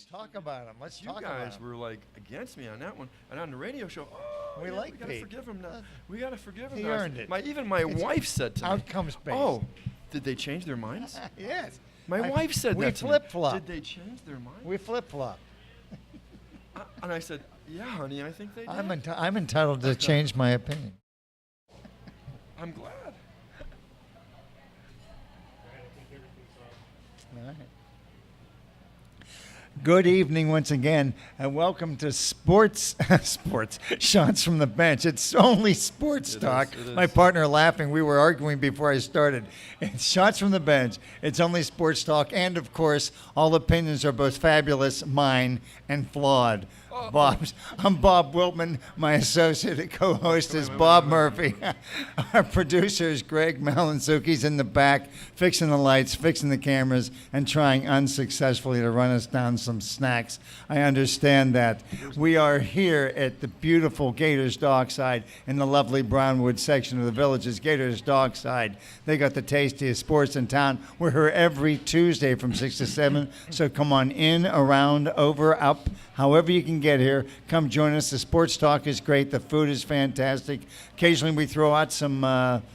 Let's talk about him. Let's You talk about guys him. were like against me on that one, and on the radio show, We yeah, like we gotta Pete. forgive him now. We gotta forgive him. He now. earned it. Even my wife said to me, Outcomes based. "Oh, did they change their minds?" Yes. My wife said we that to me. flip-flop. Did they change their minds? We flip-flop. And I said, "Yeah, honey, I think they did." I'm entitled to change my opinion. I'm glad. All right. Good evening once again, and welcome to Sports Shots from the Bench. It's only sports talk. It is. My partner laughing. We were arguing before I started. It's Shots from the Bench. It's only sports talk, and of course, all opinions are both fabulous, mine, and flawed. I'm Bob Wiltman. My associate and co-host is Bob Murphy. Our producer is Greg Malinsuki's in the back, fixing the lights, fixing the cameras, and trying unsuccessfully to run us down some snacks. I understand that. We are here at the beautiful Gators Dockside in the lovely Brownwood section of the Villages. Gators Dockside. They got the tastiest sports in town. We're here every Tuesday from 6 to 7, so come on in, around, over, up, however you can get here. Come join us. The sports talk is great. The food is fantastic. Occasionally we throw out some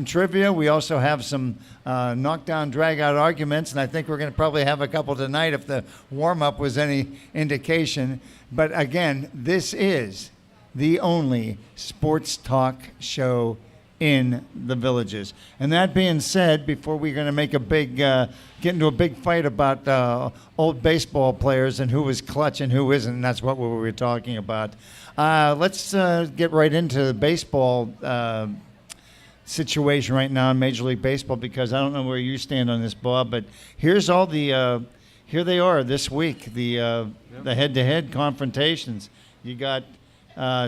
trivia. We also have some knockdown, drag-out arguments, and I think we're going to probably have a couple tonight if the warm-up was any indication. But again, this is the only sports talk show in the Villages. And that being said, before we're going to make a big, get into a big fight about old baseball players and who was clutch and who isn't, and that's what we were talking about. Let's get right into the baseball situation right now in Major League Baseball, because I don't know where you stand on this, Bob, but here's all the, here they are this week, the head-to-head confrontations. You got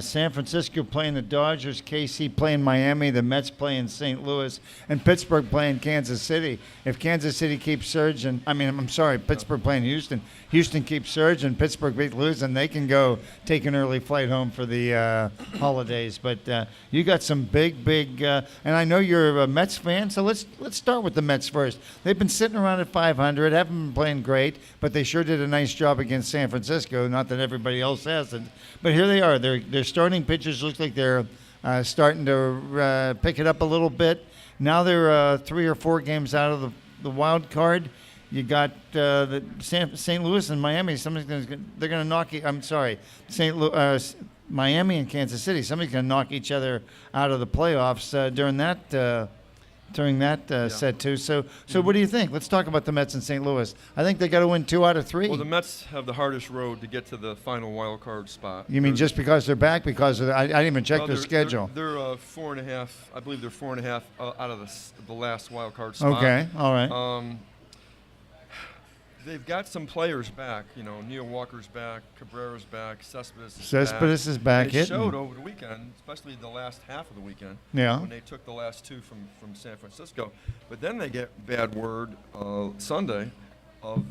San Francisco playing the Dodgers, KC playing Miami, the Mets playing St. Louis, and Pittsburgh playing Kansas City. If Kansas City keeps surging, Pittsburgh playing Houston. Houston keeps surging, Pittsburgh beat losing, they can go take an early flight home for the holidays. But you got some big, and I know you're a Mets fan, so let's start with the Mets first. They've been sitting around at 500, haven't been playing great, but they sure did a nice job against San Francisco. Not that everybody else hasn't, but here they are. Their starting pitchers look like they're starting to pick it up a little bit. Now they're 3 or 4 games out of the wild card. You got the St. Louis and Miami. They're going to knock. Miami and Kansas City. Somebody's going to knock each other out of the playoffs during that set too. So what do you think? Let's talk about the Mets and St. Louis. I think they got to win 2 out of 3. Well, the Mets have the hardest road to get to the final wild card spot. You mean just because they're back? Because I didn't even check their schedule. They're 4.5. I believe they're 4.5 out of the last wild card spot. Okay, all right. They've got some players back. You know, Neil Walker's back, Cabrera's back, Cespedes is back. They showed over the weekend, especially the last half of the weekend, when they took the last 2 from San Francisco. But then they get bad word Sunday of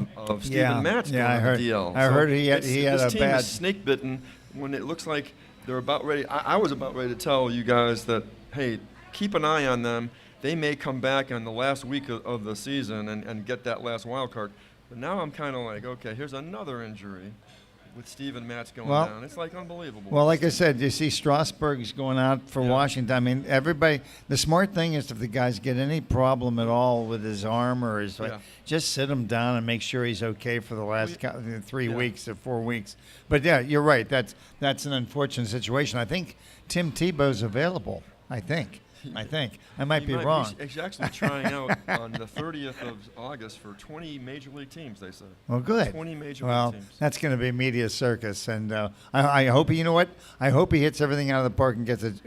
Steven Matz going on the DL. I heard he had this a team is snake bitten when it looks like they're about ready. I was about ready to tell you guys that, hey, keep an eye on them. They may come back in the last week of the season and get that last wild card. But now I'm kind of like, okay, here's another injury with Steven Matz going down. It's like unbelievable. Well, like I said, you see Strasburg's going out for Washington. I mean, everybody, the smart thing is if the guys get any problem at all with his arm or his, just sit him down and make sure he's okay for the last 3 weeks or 4 weeks. But yeah, you're right. That's an unfortunate situation. I think Tim Tebow's available, I think. I might be wrong. He's actually trying out on the 30th of August for 20 major league teams, they say. Well, good. 20 major league teams. Well, that's going to be media circus, and I hope you know what? I hope he hits everything out of the park and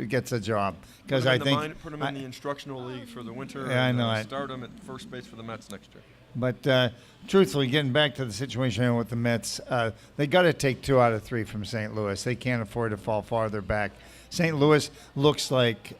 gets a job, because I think put him in the instructional league for the winter. Yeah, and, I know. Start him at first base for the Mets next year. But truthfully, getting back to the situation with the Mets, they got to take 2 out of 3 from St. Louis. They can't afford to fall farther back. St. Louis looks like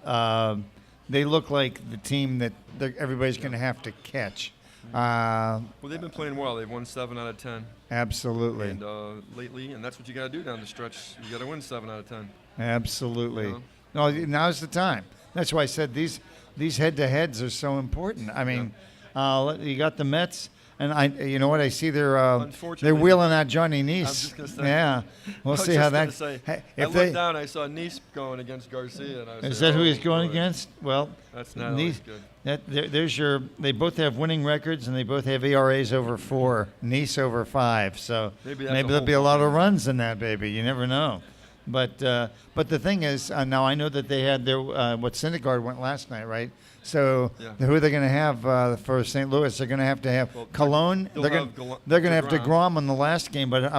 they look like the team that everybody's going to have to catch. Well, they've been playing well. They've won 7 out of 10. Absolutely. And lately, and that's what you got to do down the stretch. You got to win 7 out of 10. Absolutely. You No, know? now's the time. That's why I said these head-to-heads are so important. I mean, you got the Mets. you know what? I see they're Unfortunately, wheeling out Johnny I'm Nice. just gonna say. Yeah, we'll I was see how just gonna that. say, Hey, I if looked down, I saw Nice going against Garcia, and I was is saying, that who he's "Oh, going boy, against? Well, That's not Nice. always good. There's your. They both have winning records, and they both have ERAs over 4. Nice over 5. So Maybe that's there'll a be a lot of hopeful runs in that baby. You never know. But the thing is, now I know that they had their Syndergaard went last night, right? So Yeah. who are they going to have for St. Louis? They're going to have Well, Cologne. they'll They're have going Gl- to have DeGrom. DeGrom on the last game. But how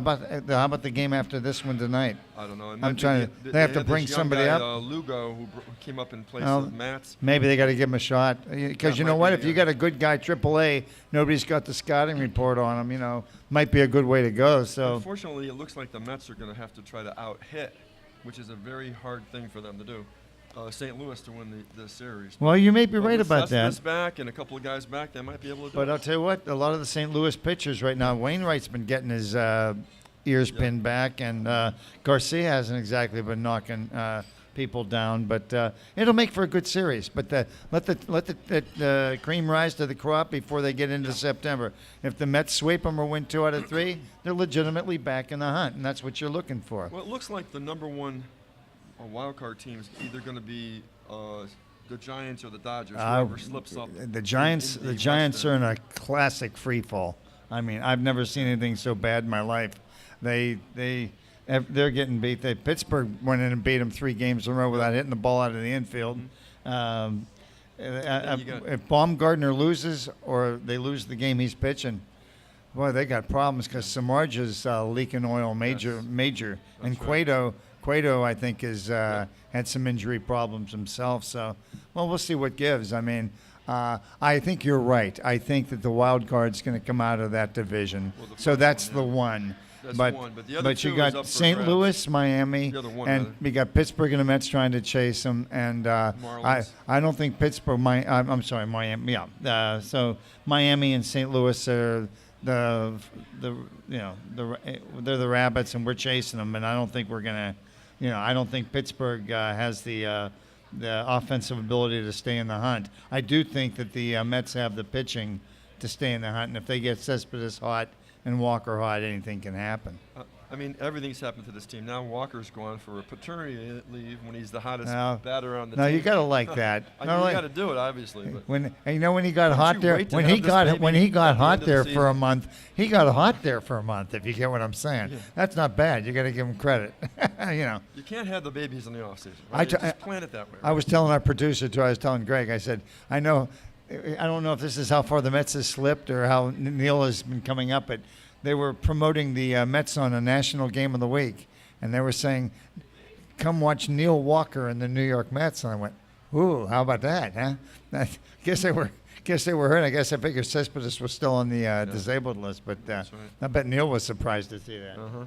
about the game after this one tonight? I don't know. It I'm might be trying to- they have to had bring this young somebody guy, up. Lugo, who came up in place Well, of Matz. Maybe they got to give him a shot because That you know might what? be, If you yeah. got a good guy, AAA, nobody's got the scouting report on him. Might be a good way to go. So Unfortunately, it looks like the Mets are going to have to try to out-hit, which is a very hard thing for them to do. St. Louis to win the series. well, you may be But right with about that. Cespedes back and a couple of guys back, they might be able to do But it. I'll tell you what, a lot of the St. Louis pitchers right now, Wainwright's been getting his ears pinned back, and Garcia hasn't exactly been knocking people down. But it'll make for a good series. But let the cream rise to the crop before they get into September. If the Mets sweep them or win 2 out of 3, they're legitimately back in the hunt, and that's what you're looking for. Well, it looks like the number one wild card team is either going to be the Giants or the Dodgers. Whoever slips up. The Giants, in the Giants West are in a classic free fall. I mean, I've never seen anything so bad in my life. They're getting beat. Pittsburgh went in and beat them 3 games in a row without hitting the ball out of the infield. If Baumgartner loses or they lose the game he's pitching, boy, they got problems because Samardzija's leaking oil major. And right. Cueto, I think, has had some injury problems himself. So, well, we'll see what gives. I mean, I think you're right. I think that the wild card's going to come out of that division. Well, the So first that's one, the yeah. one. That's but one, but the other two you is up got for St. grabs. Louis, Miami, The other one, and rather. we got Pittsburgh and the Mets trying to chase them. And Marlins. I don't think Pittsburgh. I'm sorry, Miami. Yeah. So Miami and St. Louis are they're the rabbits, and we're chasing them. And I don't think we're gonna. I don't think Pittsburgh has the offensive ability to stay in the hunt. I do think that the Mets have the pitching to stay in the hunt, and if they get Cespedes hot and Walker hot, anything can happen. I mean, everything's happened to this team. Now Walker's gone for a paternity leave when he's the hottest No. batter on the No, team. you gotta like that. I No, mean, you like- got to do it, obviously. But When he got Don't hot you there, wait to when have he this got baby when he got at the hot end of there the for a season? month, he got hot there for a month. If you get what I'm saying, Yeah. that's not bad. You got to give him credit. you can't have the babies in the offseason. I Right? t- Just plan it that way. I was telling our producer too. I was telling Greg. I said, I don't know if this is how far the Mets has slipped or how Neil has been coming up, but they were promoting the Mets on a National Game of the Week, and they were saying, "Come watch Neil Walker and the New York Mets." And I went, "Ooh, how about that, huh?" I guess they were hurt. I guess I figured Cespedes was still on the disabled list, but That's right. I bet Neil was surprised to see that. Uh-huh.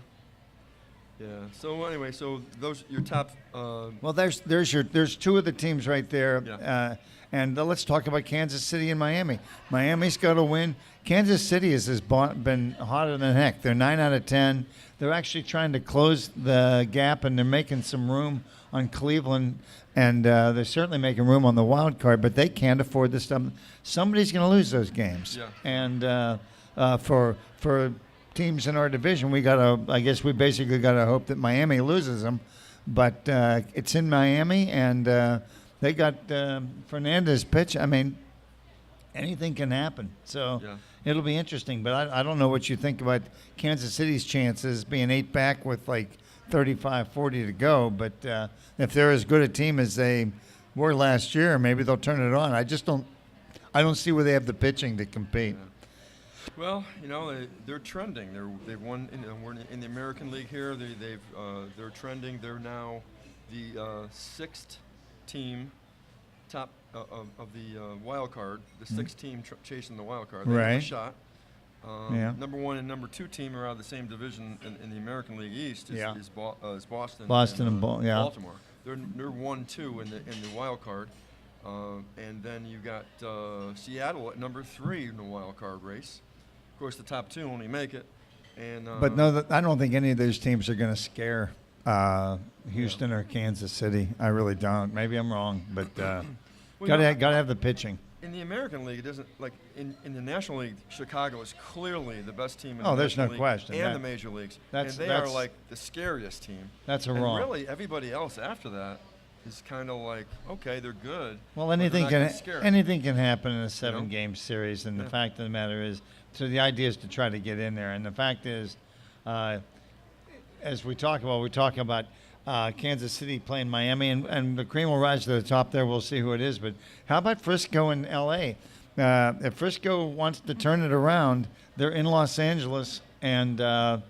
Yeah. So anyway, those your top. Well, there's 2 of the teams right there, Yeah. and let's talk about Kansas City and Miami. Miami's got to win. Kansas City has been hotter than heck. They're 9 out of 10. They're actually trying to close the gap, and they're making some room on Cleveland, and they're certainly making room on the wild card. But they can't afford this stuff. Somebody's going to lose those games, Yeah. and for teams in our division, I guess we basically got to hope that Miami loses them. But it's in Miami, and they got Fernandez pitch. I mean, anything can happen. So Yeah. it'll be interesting. But I don't know what you think about Kansas City's chances being 8 back with like 35, 40 to go. But if they're as good a team as they were last year, maybe they'll turn it on. I don't see where they have the pitching to compete. Yeah. Well, they're trending. They've won. We're in the American League here. They're trending. They're now the 6th team, top of the wild card. The 6th team chasing the wild card. They have a Right. shot. Yeah. Number 1 and number 2 team are out of the same division in the American League East. Is Boston. Boston and yeah. Baltimore. They're 1-2 in the wild card. And then you got Seattle at number 3 in the wild card race. Of course, the top 2 only make it. And But no, I don't think any of those teams are going to scare Houston or Kansas City. I really don't. Maybe I'm wrong, but Well, gotta have the pitching. in the American League, it doesn't like in the National League. Chicago is clearly the best team in Oh, the there's no National League question. and That- the major leagues, and that's- they are that's- like the scariest team. That's a and wrong. really, everybody else after that is kind of like, okay, they're good. Well, but they're anything not can gonna scare. anything can happen in a 7-game series, and the Yeah. fact of the matter is, so the idea is to try to get in there, and the fact is, as we talk about Kansas City playing Miami, and the cream will rise to the top there. We'll see who it is, but how about Frisco and L.A.? If Frisco wants to turn it around, they're in Los Angeles, and I'll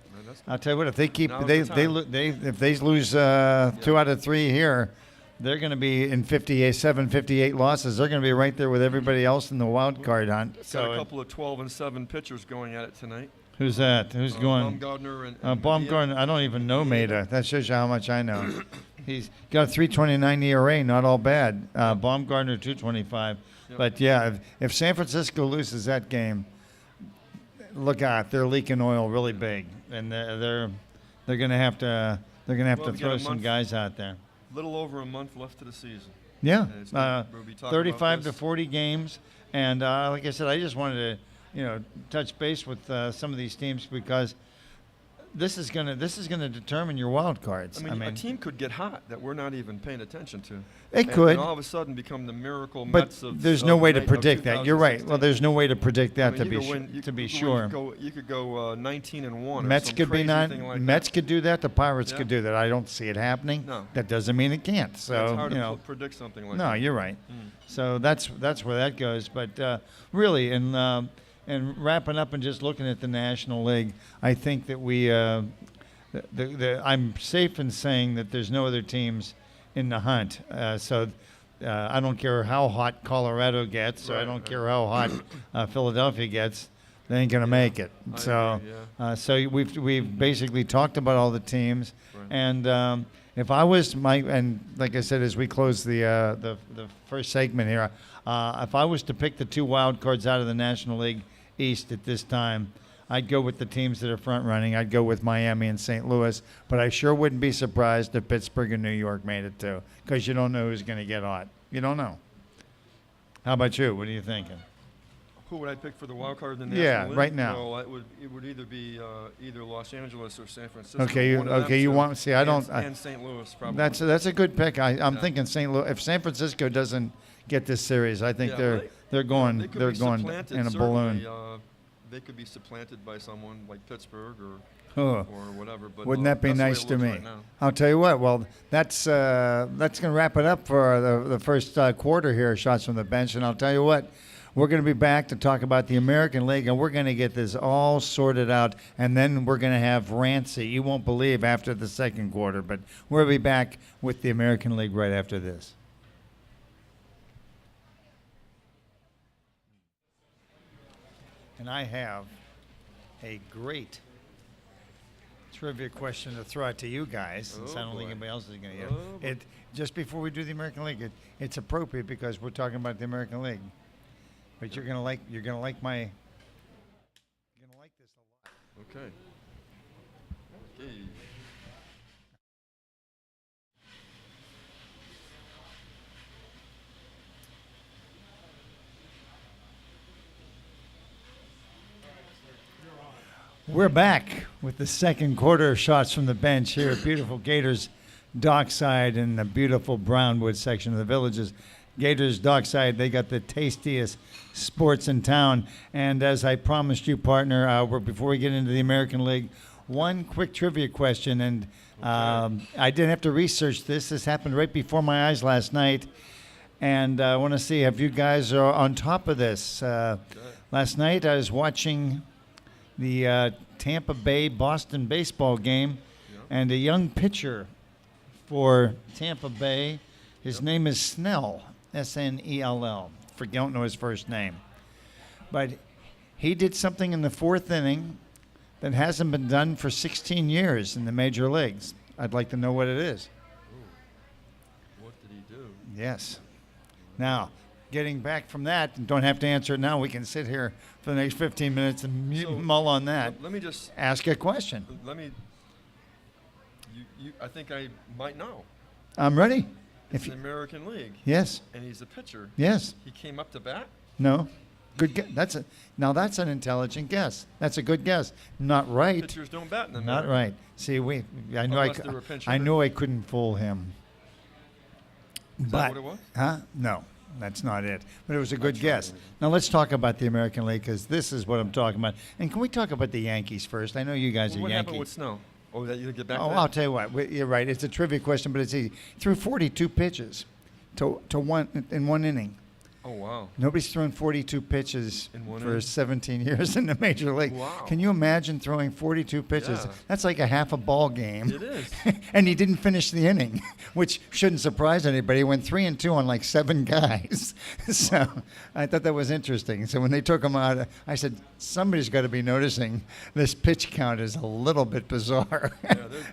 tell you what, if they keep Now's they the they, time. lo- they if they lose 2 out of 3 here, they're going to be in 58 losses. They're going to be right there with everybody else in the wild card hunt. Got So a couple of 12-7 pitchers going at it tonight. who's that? Who's going? Baumgartner and Baumgartner. I don't even know Maeda. That shows you how much I know. He's got a 3.29 ERA, not all bad. Baumgartner 2.25. Yep. But yeah, if San Francisco loses that game, look out, they're leaking oil really big, and they're going to have to Well, we got throw a some month. guys out there. Little over a month left of the season. Yeah, And it's we'll be talking about 35 to this. 40 games, and like I said, I just wanted to touch base with some of these teams because this is gonna determine your wild cards. I mean, a team could get hot that we're not even paying attention to. It could. And all of a sudden become the miracle But Mets of there's no way to of predict that. You're right. Well, 2016. there's no way to predict that I mean, you could to be win- sure. You could go 19-1. Mets or some could be crazy not. thing like Mets that. could do that. The Pirates Yeah. could do that. I don't see it happening. No. That doesn't mean it can't. So it's hard you to know. predict something like No, that. you're right. Mm. So that's where that goes. But really, and wrapping up and just looking at the National League, I think that we, I'm safe in saying that there's no other teams in the hunt. So I don't care how hot Colorado gets, or I Right, don't right. care how hot Philadelphia gets. They ain't gonna make it. I So, agree, yeah. so we've basically talked about all the teams, Right. and if I was and like I said, as we close the first segment here, if I was to pick the 2 wild cards out of the National League East at this time, I'd go with the teams that are front running. I'd go with Miami and St. Louis, but I sure wouldn't be surprised if Pittsburgh and New York made it too, because you don't know who's going to get hot. You don't know. How about you? What are you thinking? Who would I pick for the wild card in the Yeah, National League? right now. Well, it would either be either Los Angeles or San Francisco. Okay, one of them you two. want see? I don't. And St. Louis probably. That's a good pick. I'm Yeah. thinking St. Louis. If San Francisco doesn't get this series, I think Yeah, they're they- they're going They could they're be going supplanted, in a certainly. balloon. They could be supplanted by someone like Pittsburgh Oh. or whatever. But Wouldn't that be that's the way nice it to looks me? right now. I'll tell you what. Well, that's going to wrap it up for the first quarter here, Shots from the Bench. And I'll tell you what, we're going to be back to talk about the American League, and we're going to get this all sorted out. And then we're going to have Rancy. You won't believe after the second quarter, but we'll be back with the American League right after this. And I have a great trivia question to throw out to you guys, since I don't think boy. anybody else is going to hear Oh, boy. it. Just before we do the American League, it's appropriate because we're talking about the American League. But you're gonna like this a lot. Okay. Okay. We're back with the second quarter of Shots from the Bench here at beautiful Gators Dockside in the beautiful Brownwood section of the Villages. Gators Dockside, they got the tastiest sports in town. And as I promised you, partner, before we get into the American League, one quick trivia question. And I didn't have to research this. This happened right before my eyes last night. And I want to see if you guys are on top of this. Last night I was watching the Tampa Bay Boston baseball game, and a young pitcher for Tampa Bay, his name is Snell, Snell. Don't know his first name, but he did something in the fourth inning that hasn't been done for 16 years in the major leagues. I'd like to know what it is. What did he do? Yes. Now, getting back from that, and don't have to answer it now. We can sit here for the next 15 minutes and So, mull on that. Let me just Ask a question. let me. I think I might know. I'm ready. It's If the you, American League, yes, and he's a pitcher. yes. He came up to bat. No? Good guess. Now that's an intelligent guess. That's a good guess. Not right. Pitchers don't bat in the Not right. See, Unless they were a pinch I hitter. knew I couldn't fool him. Is that what it was? Huh? No, that's not it. But it was a good tried guess. anyway. Now let's talk about the American League because this is what I'm talking about. And can we talk about the Yankees first? I know you guys Well, are what Yankees. happened with Snow? Oh, that you get back Oh, to I'll that? tell you what. You're right. It's a trivia question, but it's easy. Threw 42 pitches to one in one inning. Oh, wow. Nobody's thrown 42 pitches In one for inning? 17 years in the major league. Wow. Can you imagine throwing 42 pitches? Yeah. That's like a half a ball game. It is. And he didn't finish the inning, which shouldn't surprise anybody. He went 3-2 on like 7 guys. So I thought that was interesting. So when they took him out, I said, somebody's got to be noticing this pitch count is a little bit bizarre.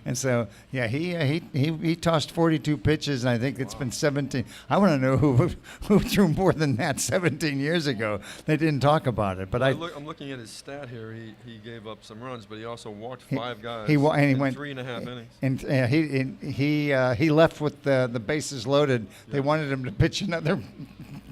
And so, yeah, he tossed 42 pitches, and I think it's been 17. I want to know who threw more than that 17 years ago. They didn't talk about it, but I'm looking at his stat here. He gave up some runs, but he also walked 5 guys he in went 3.5 innings. And he left with the bases loaded. They wanted him to pitch to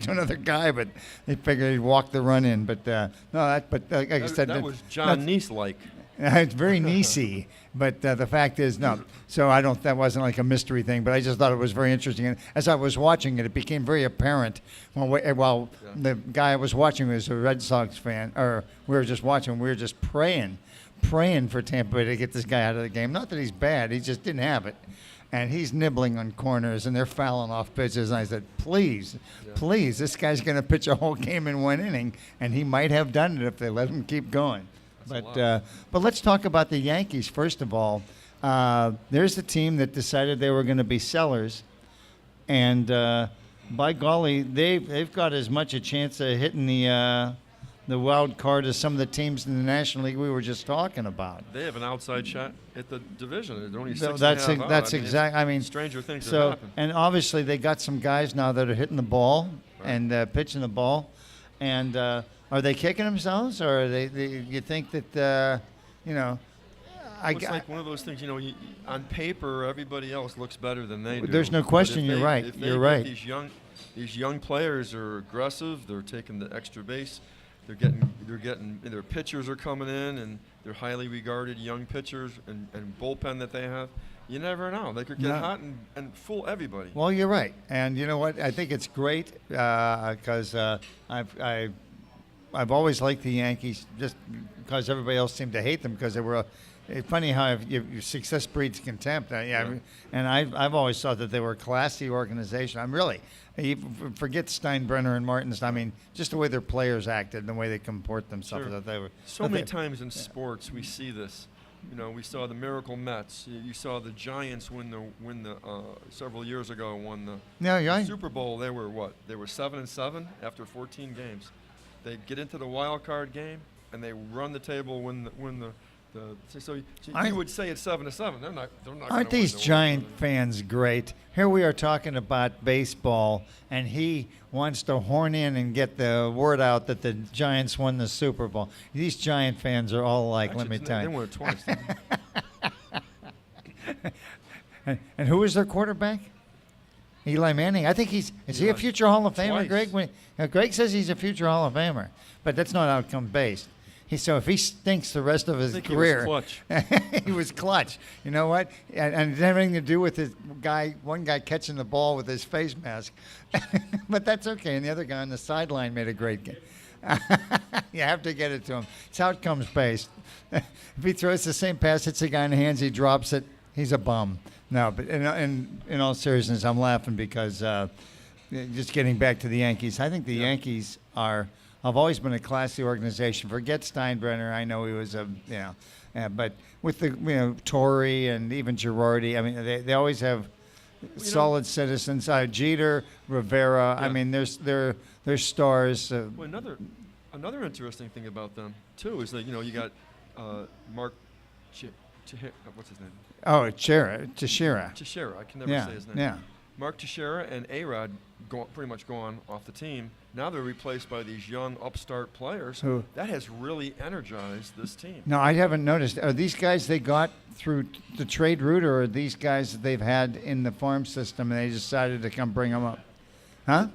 another guy, but they figured he'd walk the run in. But like I said, That was John Neese-like. it's very niecey, but the fact is, no. So that wasn't like a mystery thing, but I just thought it was very interesting. And as I was watching it, it became very apparent while the guy I was watching was a Red Sox fan, or we were just watching, we were just praying for Tampa Bay to get this guy out of the game. Not that he's bad, he just didn't have it. And he's nibbling on corners, and they're fouling off pitches. And I said, please, this guy's going to pitch a whole game in one inning, and he might have done it if they let him keep going. But let's talk about the Yankees first of all. There's the team that decided they were going to be sellers, and by golly, they've got as much a chance of hitting the wild card as some of the teams in the National League we were just talking about. They have an outside shot at the division. They're only So 6.5 out. that's I mean, exact. I mean, stranger things have so happened. and obviously they got some guys now that are hitting the ball and pitching the ball, and are they kicking themselves, or are they you think that It's like one of those things, on paper, everybody else looks better than they do. There's no But question, if you're right. If they You're get right. These young players are aggressive. They're taking the extra base. They're getting. Their pitchers are coming in, and they're highly regarded young pitchers and bullpen that they have. You never know. They could get hot and fool everybody. Well, you're right, and you know what? I think it's great because I've always liked the Yankees just because everybody else seemed to hate them because they were. It's funny how your success breeds contempt. And I've always thought that they were a classy organization. You forget Steinbrenner and Martins. I mean, just the way their players acted and the way they comport themselves. Sure. That they were So many times in sports we see this. We saw the Miracle Mets. You saw the Giants win the several years ago won the Super Bowl. They were what? They were 7-7 after 14 games. They get into the wild card game and they run the table. So you would say it's 7-7. They're not. Aren't these Giant fans great? Here we are talking about baseball, and he wants to horn in and get the word out that the Giants won the Super Bowl. These Giant fans are all alike. Actually, let me tell They you. won it twice. And who is their quarterback? Eli Manning. I think is he a Eli. future Hall of Famer, Twice. Greg? Greg says he's a future Hall of Famer, but that's not outcome based. So if he stinks the rest of his I think career, he was clutch. he was clutch. You know what? And it had everything to do with one guy catching the ball with his face mask. But that's okay. And the other guy on the sideline made a great game. You have to get it to him. It's outcomes based. If he throws the same pass, hits the guy in the hands, he drops it, he's a bum. No, but in all seriousness, I'm laughing because just getting back to the Yankees, I think the Yankees have always been a classy organization. Forget Steinbrenner. I know he was but with the Torre and even Girardi, I mean, they always have solid citizens. Jeter, Rivera. Yeah. I mean, they're stars. Well, another interesting thing about them too is that you got Mark. What's his name? Oh, Teixeira. I can never say his name. Yeah. Mark Teixeira and A-Rod pretty much gone off the team. Now they're replaced by these young upstart players. Who? That has really energized this team. No, I haven't noticed. Are these guys they got through the trade route, or are these guys that they've had in the farm system and they decided to come bring them up? Huh?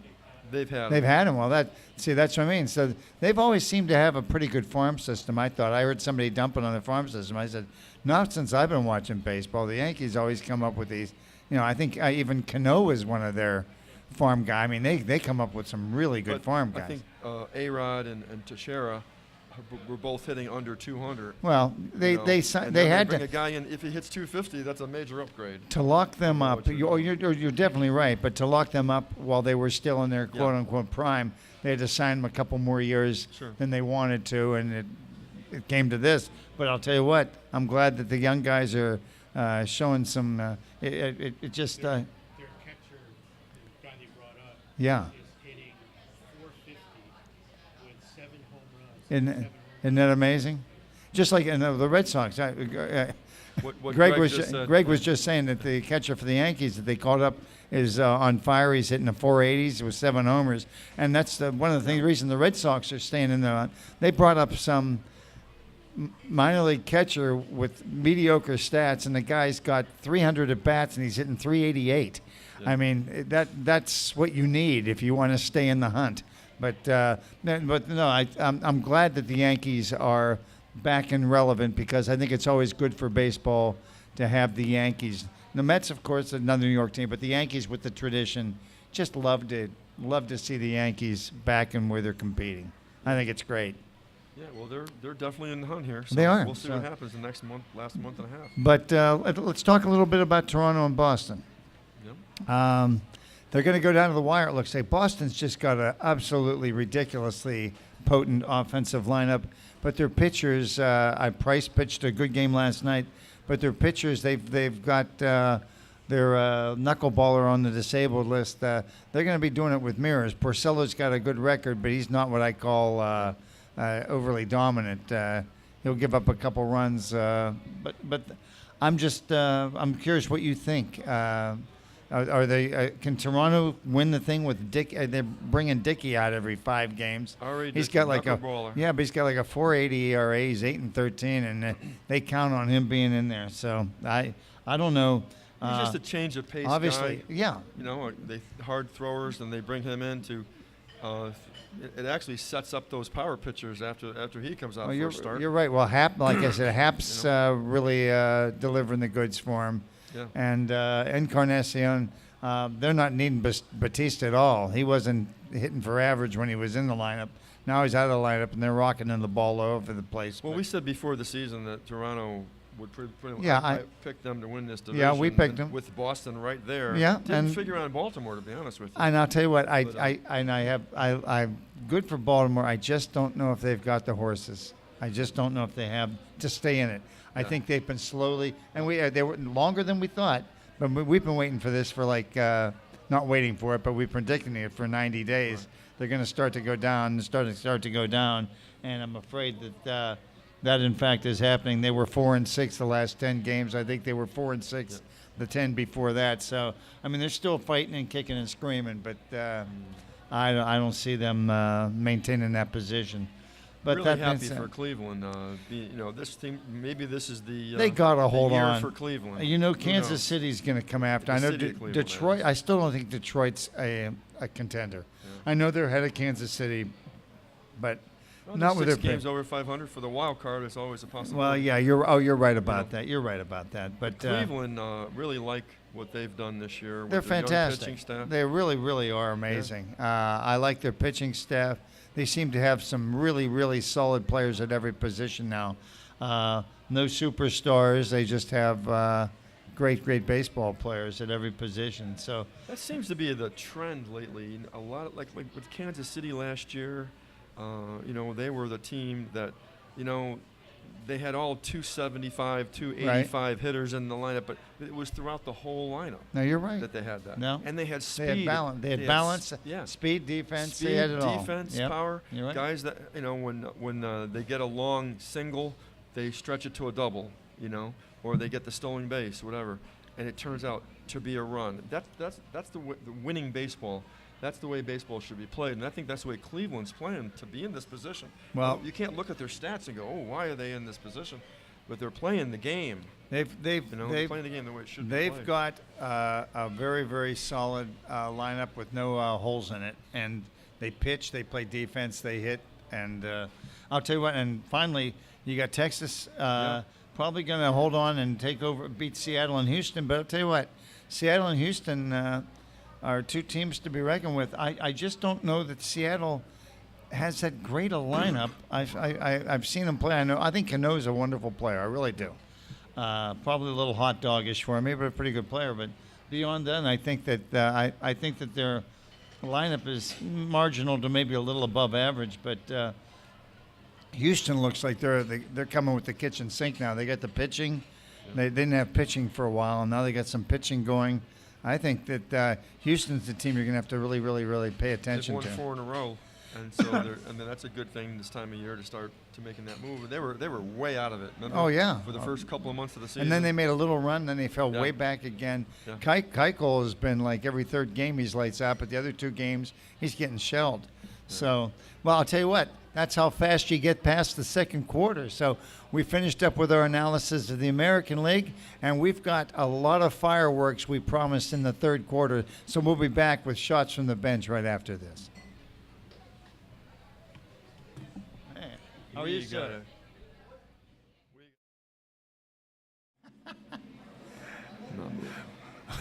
They've had They've him. had him. Well, that's what I mean. So they've always seemed to have a pretty good farm system. I thought I heard somebody dumping on the farm system. I said, not since I've been watching baseball. The Yankees always come up with these. I think even Cano is one of their farm guys. I mean, they come up with some really good But farm guys. I think A-Rod and Teixeira were both hitting under 200. Well, they and they then had bring to. a guy in. If he hits 250, that's a major upgrade. To lock them know up, what you're you're definitely right. But to lock them up while they were still in their Yeah. quote-unquote prime, they had to sign them a couple more years Sure. than they wanted to, and it came to this. But I'll tell you what, I'm glad that the young guys are showing some. It just Their catcher, the guy they brought up, yeah. is hitting 450 with 7 home runs. Isn't that amazing? Just like the Red Sox. What Greg was just said, Greg was just saying that the catcher for the Yankees that they called up is on fire. He's hitting the 480s with 7 homers, and that's one of the reason the Red Sox are staying in there. They brought up some minor league catcher with mediocre stats, and the guy's got 300 at bats and he's hitting 388. Yeah. I mean that's what you need if you want to stay in the hunt. But no, I'm glad that the Yankees are back and relevant because I think it's always good for baseball to have the Yankees. The Mets, of course, another New York team, but the Yankees with the tradition, just love to see the Yankees back and where they're competing. I think it's great. Yeah, well, they're definitely in the hunt here. So They are, We'll see so- what happens the last month and a half. But let's talk a little bit about Toronto and Boston. Yep. They're going to go down to the wire, it looks like. Boston's just got an absolutely ridiculously potent offensive lineup. But their pitchers, Price pitched a good game last night, but their pitchers, they've got their knuckleballer on the disabled list. They're going to be doing it with mirrors. Porcello's got a good record, but he's not what I call overly dominant. He'll give up a couple runs, but I'm curious what you think. Are they? Can Toronto win the thing with Dick? They're bringing Dickey out every 5 games. Already He's got like a baller. yeah, but he's got like a 4.80 ERA. He's 8-13, and they count on him being in there. So I don't know. He's just a change of pace Obviously, guy. yeah. They hard throwers, and they bring him in to. It actually sets up those power pitchers after he comes out Well, for a start. you're right. Well, like I said, Hap's really delivering the goods for him. Yeah. And Encarnacion, they're not needing Batista at all. He wasn't hitting for average when he was in the lineup. Now he's out of the lineup, and they're rocking in the ball all over the place. Well, But- we said before the season that Toronto would pretty Yeah, I picked them to win this division. Yeah, we picked and them. with Boston right there. Yeah, Didn't and- figure on Baltimore, to be honest with you. And I'll tell you what, But, I'm good for Baltimore. I just don't know if they've got the horses. I just don't know if they have to stay in it. I think they've been slowly, and they were longer than we thought. But we've been waiting for this for not waiting for it, but we've been predicting it for 90 days. They're going to start to go down, start to go down, and I'm afraid that that in fact is happening. They were 4-6 the last 10 games. I think they were 4-6 the 10 before that. So I mean, they're still fighting and kicking and screaming, but I don't see them maintaining that position. But really that being happy said- for Cleveland. This team. Maybe this is the. They gotta the hold year on. for Cleveland. You know, Who Kansas knows? City's going to come after. I The know city of Cleveland, Detroit. that is. I still don't think Detroit's a contender. I know they're ahead of Kansas City, but Well, not there's with 6 their games over 500 for the wild card. It's always a possibility. Well, yeah, you're right about know. that. You're right about that. But Cleveland really like what they've done this year. they're with their young fantastic. pitching staff. They really, really are amazing. I like their pitching staff. They seem to have some really, really solid players at every position now. No superstars. They just have great, great baseball players at every position. So That seems to be the trend lately. A lot of, like with Kansas City last year, they were the team that, they had all 275, 285 hitters in the lineup, but it was throughout the whole lineup no, you're right. that they had that. No. And they had speed. They had balance. They had balance. Yeah. Speed, defense. Speed, they had it all. defense, Yep. power. You're right. Guys that when they get a long single, they stretch it to a double, or they get the stolen base, whatever, and it turns out to be a run. That's the winning baseball. That's the way baseball should be played, and I think that's the way Cleveland's playing to be in this position. Well- You can't look at their stats and go, "Oh, why are they in this position?" but they're playing the game. They're playing the game the way it should be They've played. got a very, very solid lineup with no holes in it, and they pitch, they play defense, they hit, and I'll tell you what. And finally, you got Texas probably going to hold on and take over, beat Seattle and Houston. But I'll tell you what, Seattle and Houston are two teams to be reckoned with. I just don't know that Seattle has that great a lineup. I've seen them play. I think Cano's a wonderful player. I really do. Probably a little hot doggish for me, but a pretty good player. But beyond that, I think that I think that their lineup is marginal to maybe a little above average. But Houston looks like they're coming with the kitchen sink now. They got the pitching. They didn't have pitching for a while, and now they got some pitching going. I think that Houston's the team you're going to have to really, really, really pay attention They've to. won 4 in a row, and so that's a good thing this time of year to start to making that move. They were way out of it. Remember? Oh, yeah. For the first couple of months of the season. And then they made a little run, then they fell Yeah. way back again. Yeah. Keuchel has been like every third game he's lights out, but the other 2 games he's getting shelled. So, well, I'll tell you what, that's how fast you get past the second quarter. So we finished up with our analysis of the American League, and we've got a lot of fireworks we promised in the third quarter. So we'll be back with shots from the bench right after this. Man, how are you, sir?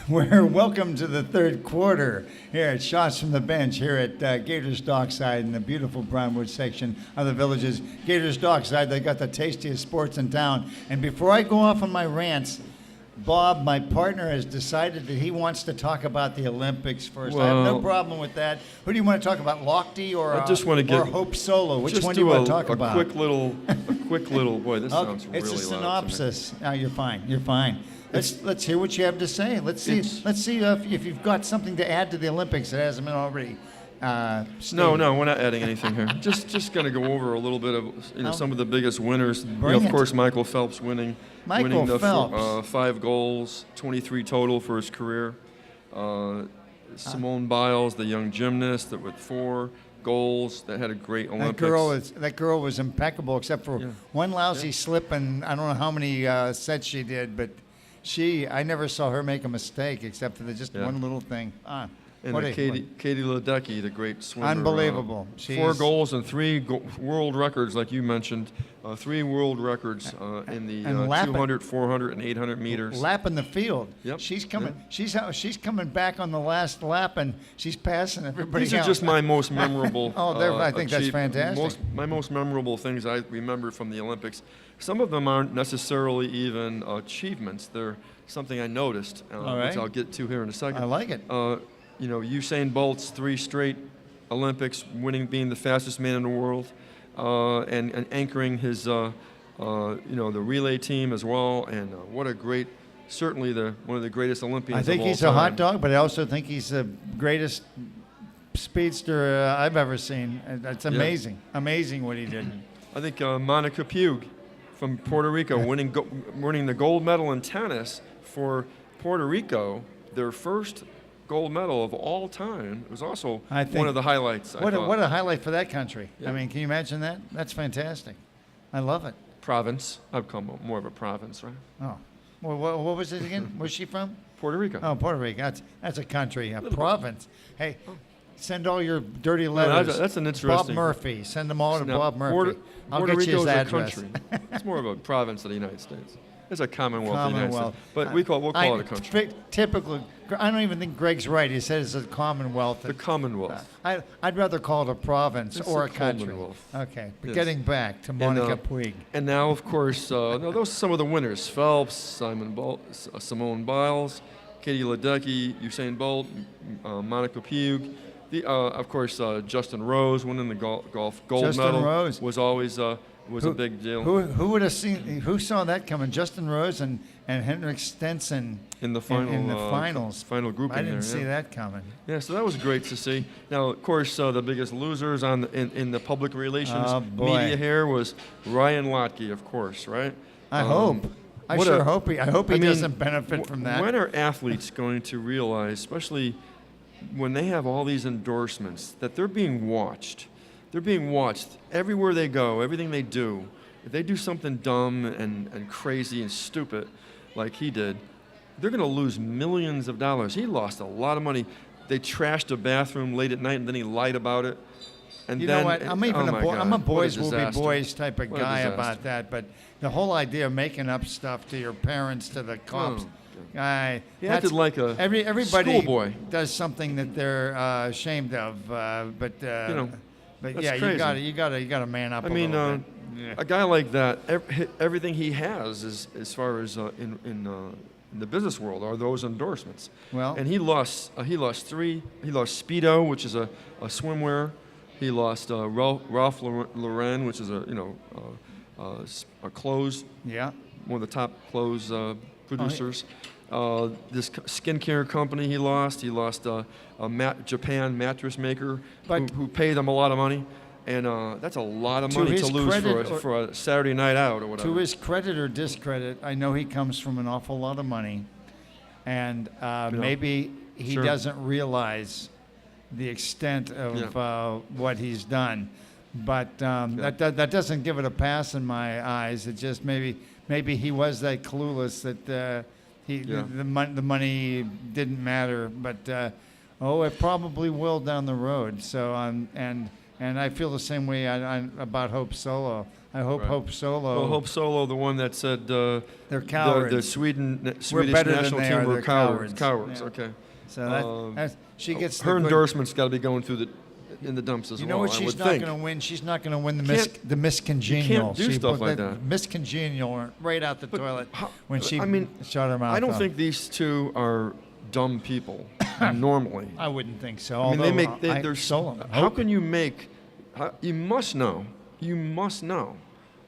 We're welcome to the third quarter here at Shots from the Bench here at Gators Dockside in the beautiful Brownwood section of the Villages. Gators Dockside, they got the tastiest sports in town. And before I go off on my rants, Bob, my partner, has decided that he wants to talk about the Olympics first. I have no problem with that. Who do you want to talk about, Lochte or Hope Solo? Which one do you want to talk about? A quick little, boy, this sounds really loud. It's a synopsis. No, you're fine. You're fine. Let's hear what you have to say. Let's see if you've got something to add to the Olympics that hasn't been already. No, we're not adding anything here. just going to go over a little bit of some of the biggest winners. Of course, Michael Phelps winning the 5 goals, 23 total for his career. Simone Biles, the young gymnast, with 4 goals, that had a great Olympics. That girl was impeccable, except for one lousy slip, and I don't know how many sets she did, but I never saw her make a mistake except for one little thing. And Katie Ledecky, the great swimmer. Unbelievable. 4 goals and 3 world records, like you mentioned. 3 world records in the 200, 400, and 800 meters. Lapping the field. Yep. She's coming. Yep. She's coming back on the last lap, and she's passing everybody. These are just my most memorable. I think that's fantastic. My most memorable things I remember from the Olympics. Some of them aren't necessarily even achievements. They're something I noticed, which I'll get to here in a second. I like it. Usain Bolt's 3 straight Olympics, being the fastest man in the world, and anchoring his, the relay team as well. And what a great, certainly one of the greatest Olympians. I think he's a hot dog, but I also think he's the greatest speedster I've ever seen. It's amazing, amazing what he did. I think Monica Puig from Puerto Rico winning the gold medal in tennis for Puerto Rico, their first gold medal of all time. It was also one of the highlights. What a highlight for that country. Yeah. I mean, can you imagine that? That's fantastic. I love it. Province. I'd call more of a province, right? Oh. Well, what was it again? Where's she from? Puerto Rico. Oh, Puerto Rico. That's a country, a province. Hey, send all your dirty letters. No, that's an interesting. Bob Murphy. Send them all to Bob Murphy. I'll Puerto get you his Rico's address. a country. It's more of a province of the United States. It's a commonwealth of the United States. But we'll call it a country. Typically, I don't even think Greg's right. He says it's a commonwealth. The commonwealth. I'd rather call it a province or a country. Commonwealth. Okay, but getting back to Monica Puig. And now, of course, those are some of the winners. Phelps, Simone Biles, Katie Ledecky, Usain Bolt, Monica Puig. Of course, Justin Rose winning the golf gold medal was always a big deal. Who would have seen? Who saw that coming? Justin Rose and Henrik Stenson in the finals. Final group. I didn't see that coming. Yeah, so that was great to see. Now, of course, the biggest losers in the public relations media here was Ryan Lochte, of course, right? I hope. I hope he doesn't benefit from that. When are athletes going to realize, especially when they have all these endorsements, that they're being watched? They're being watched everywhere they go, everything they do. if they do something dumb and crazy and stupid like he did, they're going to lose millions of dollars. He lost a lot of money. They trashed a bathroom late at night, and then he lied about it. And You then, know what? I'm even oh my God, I'm a what boys will be disaster. boys type of What a guy disaster. about that. But the whole idea of making up stuff to your parents, to the cops, Oh, I He acted like a everybody schoolboy. does something that they're ashamed of. But that's yeah, crazy. you got to man up. I a mean, little bit. Yeah. a guy like that, everything he has is as far as in the business world are those endorsements. Well, And he lost three. He lost Speedo, which is a swimwear. He lost Ralph Lauren, which is a clothes, yeah. one of the top clothes producers. This skincare company he lost. He lost a Japan mattress maker But- who paid him a lot of money. And that's a lot of To money his to lose credit, for a Saturday night out or whatever. To his credit or discredit, I know he comes from an awful lot of money, and maybe he Sure. doesn't realize the extent of what he's done. But that doesn't give it a pass in my eyes. It just maybe he was that clueless that the money didn't matter. But it probably will down the road. So and I feel the same way about Hope Solo. I hope Right. Hope Solo. Well, Hope Solo, the one that said They're cowards. the Swedish better than national they team are. were They're cowards. cowards. Yeah. Okay. So she gets her the good- endorsement's got to be going through in the dumps as You well. know what? I She's would not think. going to win. She's not going to win the Can't- miscongenial. you can't do She stuff put like that. Miscongenial right out the toilet when she I mean, shut her mouth. I don't off. think these two are dumb people normally. I wouldn't think so. I mean, Although they're Solo. How can you make? You must know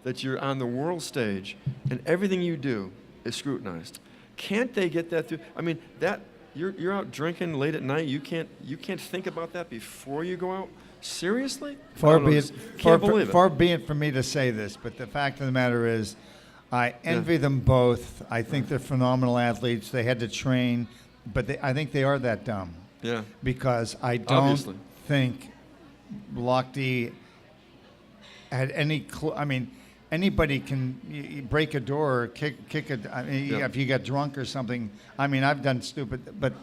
that you're on the world stage and everything you do is scrutinized. Can't they get that through? I mean, that you're out drinking late at night. You can't think about that before you go out. Seriously? Far be it, Can't believe it. far be it for me to say this, but the fact of the matter is, I envy them both. I think they're phenomenal athletes. They had to train, but I think they are that dumb. Yeah. Because I don't Obviously. think Lochte had any clue. I mean, anybody can you break a door or kick a. I mean, Yeah. if you got drunk or something. I mean, I've done stupid, but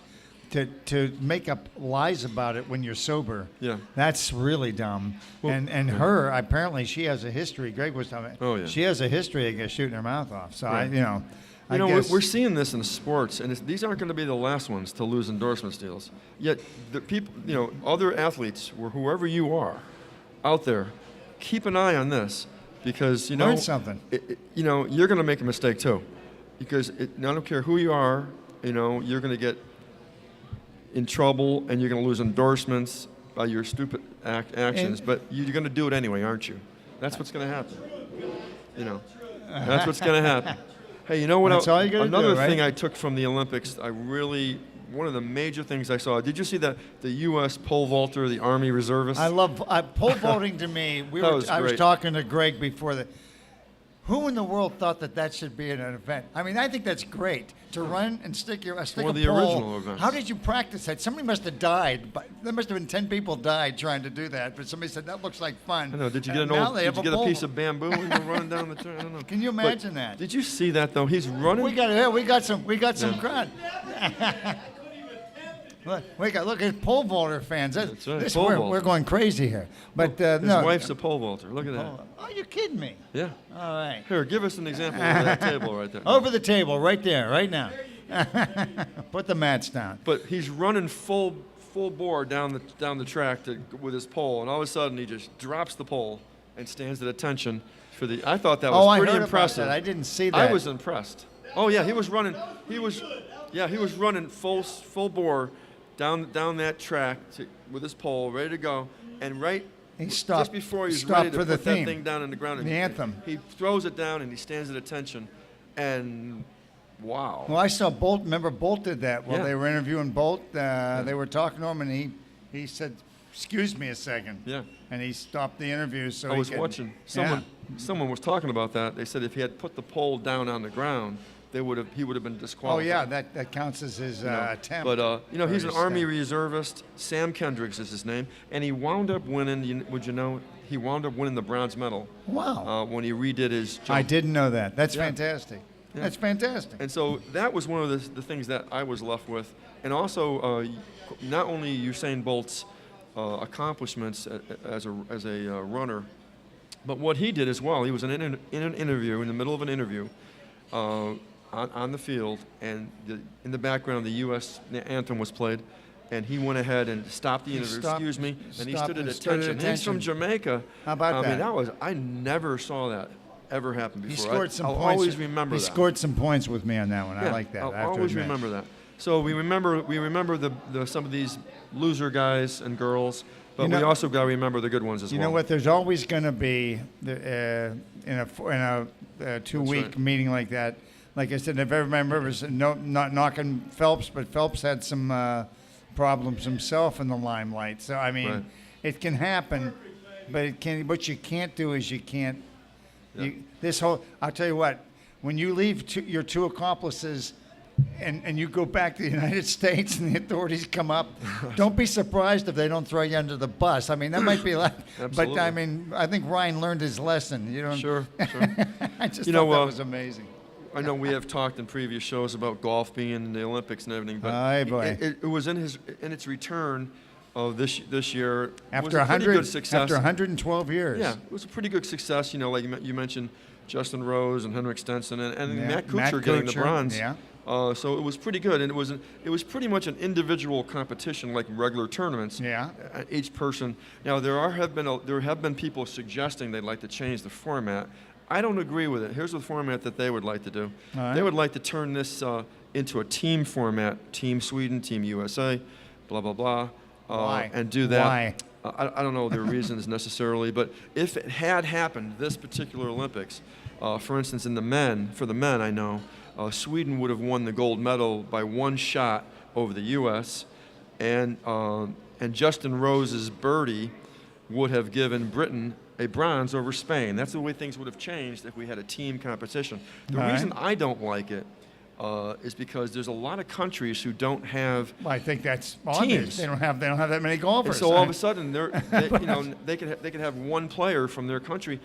to make up lies about it when you're sober, Yeah. that's really dumb. Well, and her apparently she has a history. Greg was telling me. Oh, yeah. She has a history of shooting her mouth off. So Right. I guess we're seeing this in sports, and these aren't going to be the last ones to lose endorsement deals. Yet, the people, other athletes, or whoever you are out there, keep an eye on this because learn something. you're going to make a mistake too, because I don't care who you are, you're going to get in trouble and you're going to lose endorsements by your stupid actions. But you're going to do it anyway, aren't you? That's what's going to happen. That's what's going to happen. Hey, you know what? That's all you gotta another do, right? thing I took from the Olympics, one of the major things I saw. Did you see the U.S. pole vaulter, the Army reservist? I love pole vaulting. To me, That was I was great. talking to Greg before that. Who in the world thought that should be an event? I mean, I think that's great to run and stick One a of pole. the original events. How did you practice that? Somebody must have died. But there must have been 10 people died trying to do that. But somebody said that looks like fun. I know. Did you And get now they have a pole piece of bamboo when you were running down the trail? I don't know. Can you But imagine that? Did you see that though? He's running. We got some crowd. Look at pole vaulter fans. That's right, pole we're vaulter. going crazy here. But His no. wife's a pole vaulter. Look at that. Oh, you're kidding me. Yeah. All right. Here, give us an example of that table right there. Over the table, right there, right now. Put the mats down. But he's running full bore down the track with his pole, and all of a sudden he just drops the pole and stands at attention for the. I thought that was I pretty heard impressive. about that. I didn't see that. I was impressed. Oh yeah, he was running. He was running full bore down that track with his pole, ready to go, and He stopped. just before he's stopped ready to for the put that theme. thing down in the ground. The anthem. He throws it down and he stands at attention, and wow. Well, I saw Bolt. Remember, Bolt did that while Yeah. they were interviewing Bolt. They were talking to him, and he said, "Excuse me a second." Yeah. And he stopped the interview so I he was could. watching. Yeah. Someone was talking about that. They said if he had put the pole down on the ground, he would have been Oh disqualified. yeah, that counts as his attempt. But he's or an his Army step. reservist. Sam Kendricks is his name, and he wound up winning. He wound up winning the bronze medal. Wow. When he redid his jump. I didn't know that. That's Yeah. fantastic. Yeah. That's fantastic. And so that was one of the things that I was left with. And also, not only Usain Bolt's accomplishments as a runner, but what he did as well. He was in an interview, in the middle of an interview, on the field, and in the background the U.S. anthem was played, and he went ahead and stopped the interview. Excuse me, and he stood at attention. He's from Jamaica. How about that? I mean, I never saw that ever happen before. He scored some I'll points. always remember he that. scored some points with me on that one. I Yeah, like that. I'll I have to always admit. remember that. So we remember the some of these loser guys and girls, but You know- we also got to remember the good ones as You well. know what? There's always going to be in a 2-week right. meeting like that. Like I said, if everybody remembers, not knocking Phelps, but Phelps had some problems himself in the limelight. So I mean, Right. it can happen, but it can. What you can't do is you can't. Yeah. I'll tell you what. When you leave your two accomplices, and you go back to the United States and the authorities come up, don't be surprised if they don't throw you under the bus. I mean, that might be like, but Absolutely. I mean, I think Ryan learned his lesson. You know, Sure. I just You thought know, that was amazing. I know we have talked in previous shows about golf being in the Olympics and everything, but Aye, boy. it was in its return of this year. It After was a pretty good success. after 112 years. Yeah, it was a pretty good success. You know, like you mentioned, Justin Rose and Henrik Stenson and Yeah, Matt Kuchar getting the Kuchar, bronze. yeah. So it was pretty good, and it was pretty much an individual competition like regular tournaments. Yeah. Each person. Now there have been people suggesting they'd like to change the format. I don't agree with it. Here's the format that they would like to do. All right. They would like to turn this into a team format: Team Sweden, Team USA, blah blah blah. Why? And do that. Why? I don't know their reasons necessarily, but if it had happened this particular Olympics, for instance, for the men, I know Sweden would have won the gold medal by one shot over the U.S. and Justin Rose's birdie would have given Britain a bronze over Spain. That's the way things would have changed if we had a team competition. The All reason right. I don't like it is because there's a lot of countries who don't have. Well, I think that's obvious. Teams. They don't have that many golfers. And so all of a sudden, they could have one player from their country.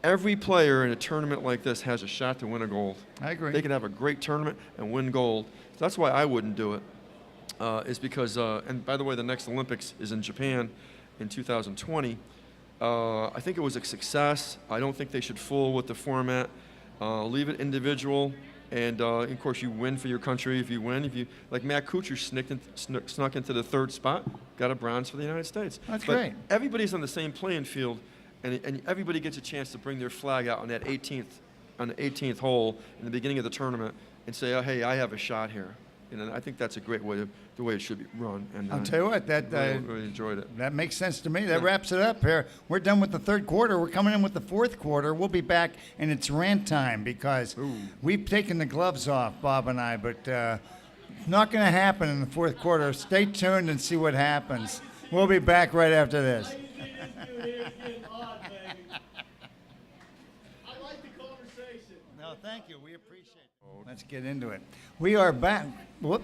Every player in a tournament like this has a shot to win a gold. I agree. They could have a great tournament and win gold. So that's why I wouldn't do it. Is because, and by the way, the next Olympics is in Japan in 2020. I think it was a success. I don't think they should fool with the format. Leave it individual. And of course, you win for your country if you win. Like Matt Kuchar snuck into the third spot, got a bronze for the United States. That's but great. Everybody's on the same playing field, and everybody gets a chance to bring their flag out on that 18th hole in the beginning of the tournament and say, oh, "Hey, I have a shot here." And I think that's a great way the way it should be run. And I'll tell you what, that really enjoyed it. that makes sense to me. That wraps it up here. We're done with the third quarter. We're coming in with the fourth quarter. We'll be back, and it's rant time because we've taken the gloves off, Bob and I, but it's not going to happen in the fourth quarter. Stay tuned and see what happens. We'll be back right after this. No, thank you. We appreciate it. Let's get into it. We are back. Whoop.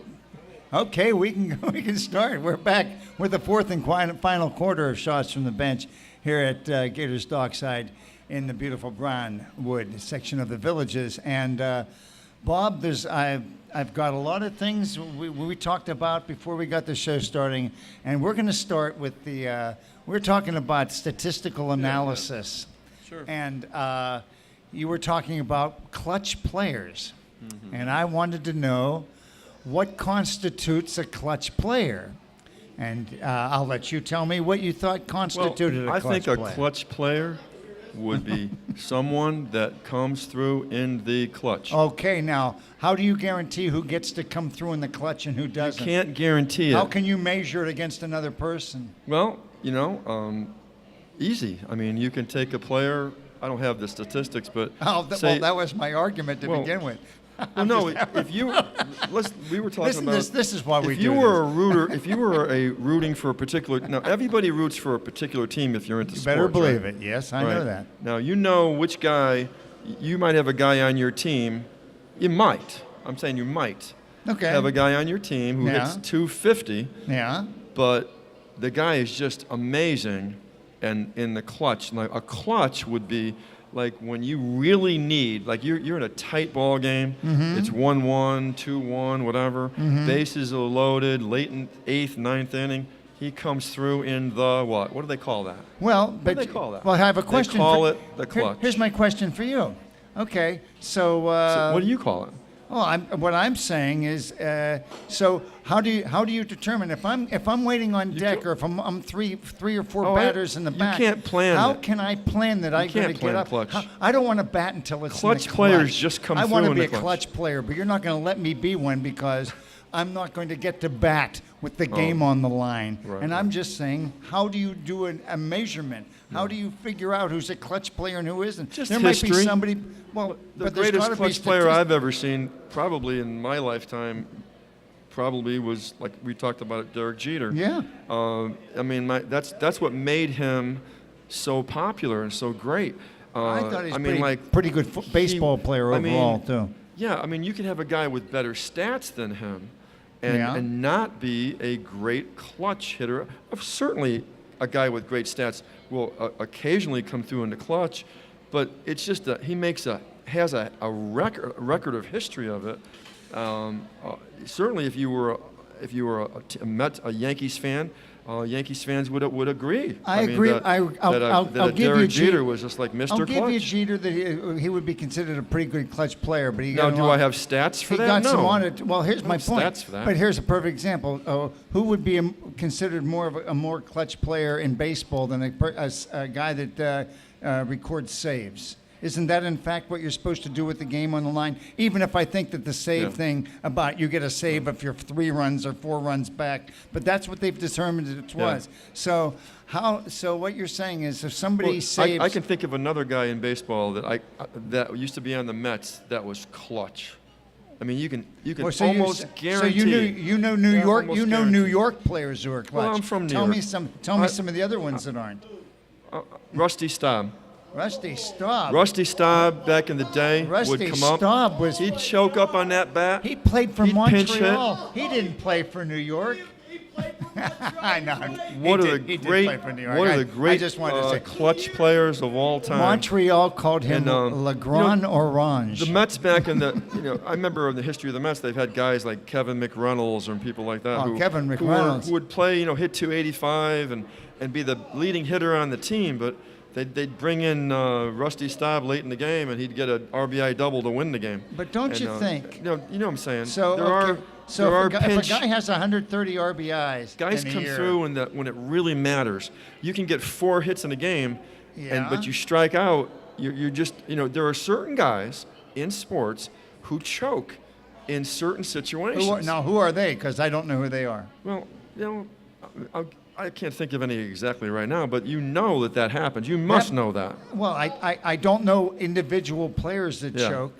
Okay, we can start. We're back with the fourth and final quarter of Shots from the Bench here at Gators Dockside in the beautiful Brownwood section of the Villages. And Bob, I've got a lot of things we talked about before we got the show starting, and we're going to start with we're talking about statistical analysis. Sure. And you were talking about clutch players, and I wanted to know what constitutes a clutch player. And I'll let you tell me what you thought constituted a clutch player. I think a clutch player would be someone that comes through in the clutch. Okay, now, how do you guarantee who gets to come through in the clutch and who doesn't? Can't guarantee it. How can you measure it against another person? Well, easy. I mean, you can take a player. I don't have the statistics, but Well, that was my argument to Well, begin with. well, no. If you we were talking Listen, about this is why we if do you this. were a rooter, if you were rooting for a particular, now everybody roots for a particular team if you're into You sports. better believe right? it. Yes, I know Right. that. Now you know which guy. You might have a guy on your team. You might. I'm saying you might Okay. have a guy on your team who Yeah. hits 250, Yeah. but the guy is just amazing, and in the clutch. Like a clutch would be like when you really need, like you're in a tight ball game. Mm-hmm. It's 1-1, 2-1, whatever. Bases are loaded, late in 8th, 9th inning. He comes through in the what? What do they call that? Well, but do they call that? Well, I have a They question. call for, it the clutch. Here's my question for you. Okay, so, So what do you call it? well, what I'm saying is, so how do you determine if I'm waiting on deck can't- or if I'm three or four Oh, batters in the you back? can't plan How it. can I plan that I'm going can't to plan get up? clutch. I don't want to bat until it's Clutch in the players clutch. just come I through want to in be the a clutch. clutch player, but you're not going to let me be one because I'm not going to get to bat with the game on the line. Right, and right. I'm just saying, how do you do a measurement? How do you figure out who's a clutch player and who isn't? Just there might be history. somebody. Well, The but there's greatest gotta be clutch player statistics. I've ever seen, probably in my lifetime, probably was like we talked about it, Derek Jeter. Yeah. I mean, that's what made him so popular and so great. I thought he's like pretty good baseball player I mean, overall too. Yeah, I mean, you could have a guy with better stats than him, and Yeah. and not be a great clutch hitter. Certainly, a guy with great stats will occasionally come through in the clutch, but it's just that he has a record of history of it. Certainly, if you were a Yankees fan, Yankees fans would agree. I mean, agree. That, I'll that give you Derek Jeter. Jeter was just like Mr. I'll Clutch. give you Jeter that he would be considered a pretty good clutch player, but he Now, got a do lot- I have stats for He that? got No. some on it. Well, here's No my point. stats for that. But here's a perfect example. Who would be considered more of a more clutch player in baseball than a guy that records saves? Isn't that in fact what you're supposed to do with the game on the line? Even if I think that the save Yeah. thing about you get a save if you're 3 runs or 4 runs back, but that's what they've determined it Yeah. was. So what you're saying is if somebody Well, saves, I can think of another guy in baseball that used to be on the Mets that was clutch. I mean, you can Well, almost guarantee. So you know New Yeah, York. almost You know guarantee. New York players who are clutch. Well, I'm from New Tell York. me some of the other ones that aren't. Rusty Staub. Rusty Staub. Rusty Staub back in the day Rusty would come up. Staub was. He'd choke up on that bat. He played for He'd pinch hit. Montreal. He didn't play for New York. I know. One of he the did great, play for New York. one of I the great just wanted to say, clutch players of all time. Montreal called him And, Legrand Orange. The Mets back in the, I remember in the history of the Mets, they've had guys like Kevin McReynolds and people like that Oh, Kevin McReynolds. who would play, hit 285 and be the leading hitter on the team, but they'd bring in Rusty Staub late in the game, and he'd get an RBI double to win the game. But don't And, you think? You know what I'm saying? So there okay. are So there are if a pinch guy has 130 RBIs, guys in a come year, through when it really matters. You can get 4 hits in a game, Yeah. but you strike out. You're just there are certain guys in sports who choke in certain situations. Who are they? Because I don't know who they are. Well, I can't think of any exactly right now, but you know that happens. You must know that. Well, I don't know individual players that Yeah. choke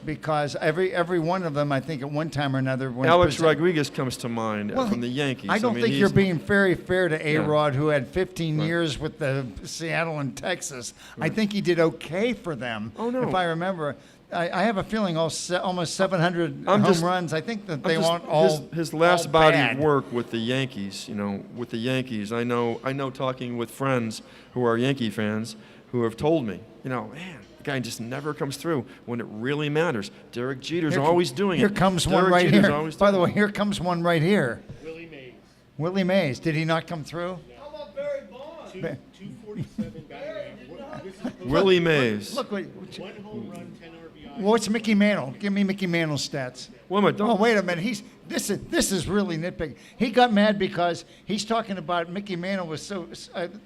because every one of them, I think at one time or another. when Alex present- Rodriguez comes to mind from the Yankees. I don't mean, think he's- you're being very fair to Yeah. A-Rod, who had 15 Right. years with the Seattle and Texas. I think he did okay for them. Oh, no. If I remember. I have a feeling almost 700 I'm home just- runs. I think that I'm they just- want all his last all body bad. of work with the Yankees. With the Yankees, I know talking with friends who are Yankee fans who have told me, man, the guy just never comes through when it really matters. Derek Jeter's Here- always doing Here it. comes one Derek right Jeter's here. always By the doing way, here comes one right here. Willie Mays. Willie Mays. Did he not come through? How about Barry Bonds? 247 batting average. This is it. Willie Mays. Look, wait, 1 home run, 10 RBI. what's Mickey Mantle? Give me Mickey Mantle's stats. Well, Oh, wait a minute. This is really nitpicking. He got mad because he's talking about Mickey Mantle was so.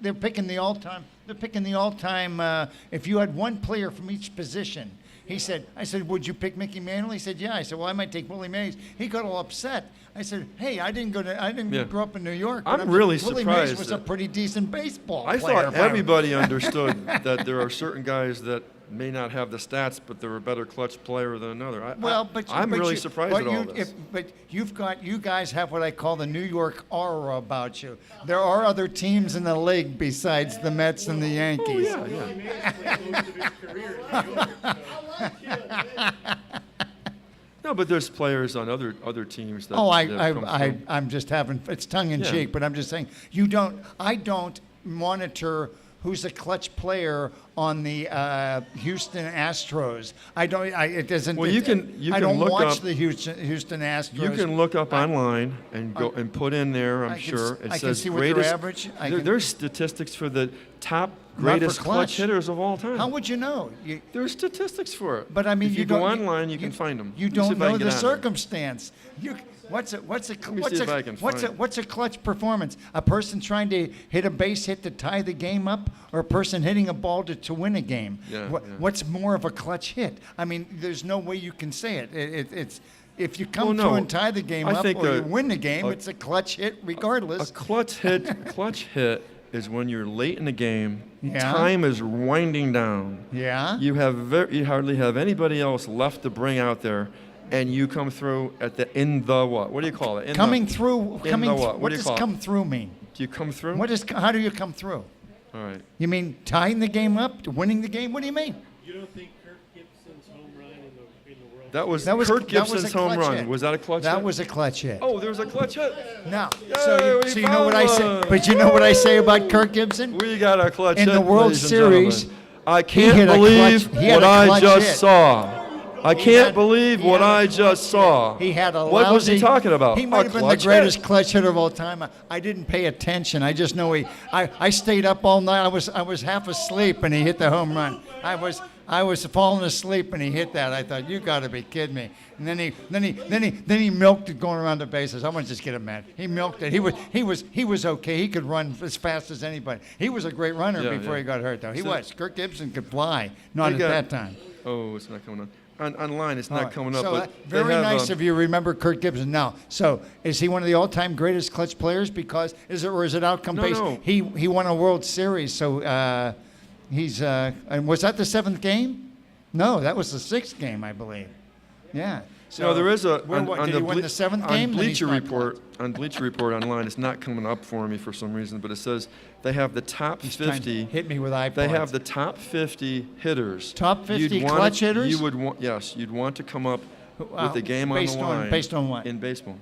They're picking the all-time. They're picking the all-time. If you had one player from each position, I said, would you pick Mickey Mantle? He said, yeah. I said, well, I might take Willie Mays. He got all upset. I said, hey, I didn't Yeah. grow up in New York. I'm but really Willie Mays surprised was a that- pretty decent baseball I player. thought everybody understood that there are certain guys that may not have the stats, but they're a better clutch player than another. I'm really surprised at all this. But you guys have what I call the New York aura about you. There are other teams in the league besides the Mets and the Yankees. Oh, yeah. Willie Mays played most of his career in New York. So. No, but there's players on other teams that. Oh, that have come through. I'm just having, it's tongue in Yeah. cheek, but I'm just saying, I don't monitor who's a clutch player on the Houston Astros. It doesn't. Well, you can I don't look watch up- the Houston Astros. You can look up online and go and put in there. I'm sure it I can says see what their greatest. average. There's statistics for the top for greatest clutch. clutch hitters of all time. How would you know? There's statistics for it. But I mean, if you go online, you can find them. You Let me see don't if I know can get the on there. circumstance. What's a clutch performance? A person trying to hit a base hit to tie the game up, or a person hitting a ball to win a game? Yeah, yeah. What's more of a clutch hit? I mean, there's no way you can say it. It's if you come Well, no, through and tie the game I up, think or you a- win the game, a- it's a clutch hit A regardless. clutch hit is when you're late in the game. Yeah. Time is winding down. Yeah. You hardly have anybody else left to bring out there, and you come through in the what? What do you call it? Coming through. in the what? What do you does call it? come through mean? Do you come through? How do you come through? All right. You mean tying the game up, winning the game? What do you mean? You don't think Kirk Gibson's home run in the World That was That was- Kurt that was a Gibson's home clutch run. hit. Was that a clutch hit? That was a clutch hit. Oh, there was a clutch hit. No. Yay, So we you know what I found say? one. But you know what I say about Kirk Gibson? We got a clutch In hit, the World ladies and Series, gentlemen. I he can't hit a believe clutch- he had what a I clutch just hit. saw. I can't had- believe he what had a I clutch just saw. He had a What was he lousy- talking about? He might have been the clutch greatest hit? clutch hitter of all time. I didn't pay attention. I just know I stayed up all night. I was half asleep and he hit the home run. I was falling asleep and he hit that. I thought, you got to be kidding me. And then he milked it going around the bases. I want to just get him mad. He milked it. He was okay. He could run as fast as anybody. He was a great runner Yeah, before yeah. he got hurt, though. He So- was. Kirk Gibson could fly. Not They at got- that time. Oh, it's not coming on. Online, it's not All right. coming up. So but they very have, nice of you to remember Kirk Gibson. Now, so is he one of the all-time greatest clutch players? Because is it outcome No, based? no. He won a World Series, so he's and was that the 7th game? No, that was the 6th game, I believe. Yeah. So No, there is a did he win the 7th on game? Then he's Bleacher not Report. On Bleacher Report online, it's not coming up for me for some reason, but it says they have the top He's trying to 50. hit me with iPods. They have the top 50 hitters. Top 50 You'd want clutch it- hitters? You would want, yes, you'd want to come up with the game on based the on- line. based on what? In baseball.